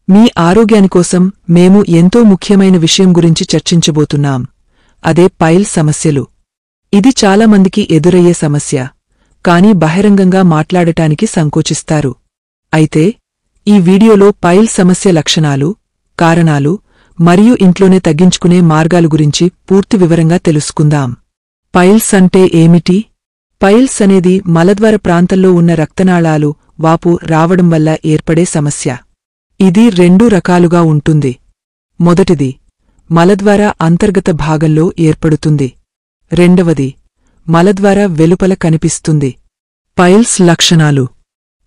మీ ఆరోగ్యాని కోసం మేము ఎంతో ముఖ్యమైన విషయం గురించి చర్చించబోతున్నాం. అదే పైల్స్ సమస్యలు. ఇది చాలామందికి ఎదురయ్యే సమస్య, కానీ బహిరంగంగా మాట్లాడటానికి సంకోచిస్తారు. అయితే ఈ వీడియోలో పైల్స్ సమస్య లక్షణాలు, కారణాలు మరియు ఇంట్లోనే తగ్గించుకునే మార్గాలు గురించి పూర్తి వివరంగా తెలుసుకుందాం. పైల్స్ అంటే ఏమిటి? పైల్స్ అనేది మలద్వార ప్రాంతంలో ఉన్న రక్తనాళాలు వాపు రావడం వల్ల ఏర్పడే సమస్య. ఇది 2 రకాలుగా ఉంటుంది. మొదటిది మలద్వార అంతర్గత భాగంలో ఏర్పడుతుంది. రెండవది మలద్వార వెలుపల కనిపిస్తుంది. పైల్స్ లక్షణాలు: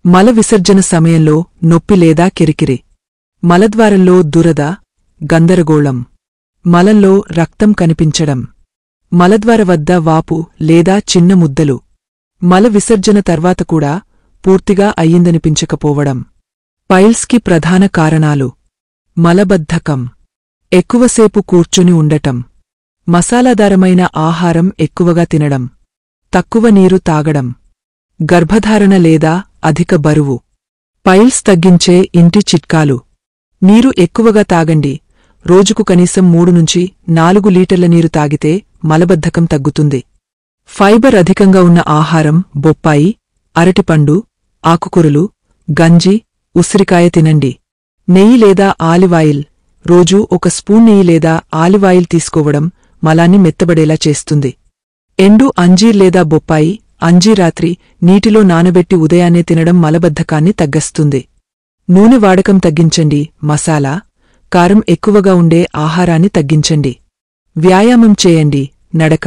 మల విసర్జన సమయంలో నొప్పి లేదా కిరికిరి, మలద్వారంలో దురద, గందరగోళం, మలంలో రక్తం కనిపించడం, మలద్వార వద్ద వాపు లేదా చిన్న ముద్దలు, మల విసర్జన తర్వాత కూడా పూర్తిగా అయ్యిందనిపించకపోవడం. పైల్స్కి ప్రధాన కారణాలు: మలబద్ధకం, ఎక్కువసేపు కూర్చుని ఉండటం, మసాలాదారమైన ఆహారం ఎక్కువగా తినడం, తక్కువ నీరు తాగడం, గర్భధారణ లేదా అధిక బరువు. పైల్స్ తగ్గించే ఇంటి చిట్కాలు: నీరు ఎక్కువగా తాగండి. రోజుకు కనీసం 3-4 లీటర్ల నీరు తాగితే మలబద్ధకం తగ్గుతుంది. ఫైబర్ అధికంగా ఉన్న ఆహారం బొప్పాయి, అరటిపండు, ఆకుకూరలు, గంజి, ఉసిరికాయ తినండి. నెయ్యి లేదా ఆలివాయిల్: రోజూ 1 స్పూన్ నెయ్యి లేదా ఆలివాయిల్ తీసుకోవడం మలాన్ని మెత్తబడేలా చేస్తుంది. ఎండు అంజీర్ లేదా బొప్పాయి, అంజీర్ రాత్రి నీటిలో నానబెట్టి ఉదయాన్నే తినడం మలబద్ధకాన్ని తగ్గస్తుంది. నూనె వాడకం తగ్గించండి. మసాలా, కారం ఎక్కువగా ఉండే ఆహారాన్ని తగ్గించండి. వ్యాయామం చేయండి. నడక,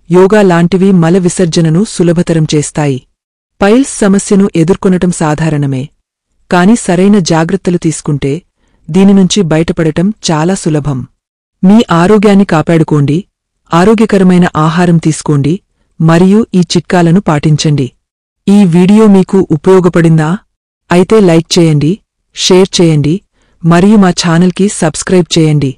యోగా లాంటివి మల విసర్జనను సులభతరం చేస్తాయి. పైల్స్ సమస్యను ఎదుర్కొనటం సాధారణమే, కాని సరైన జాగ్రత్తలు తీసుకుంటే దీనినుంచి బయటపడటం చాలా సులభం. మీ ఆరోగ్యాన్ని కాపాడుకోండి, ఆరోగ్యకరమైన ఆహారం తీసుకోండి మరియు ఈ చిట్కాలను పాటించండి. ఈ వీడియో మీకు ఉపయోగపడిందా? అయితే లైక్ చేయండి, షేర్ చేయండి మరియు మా ఛానల్కి సబ్స్క్రైబ్ చేయండి.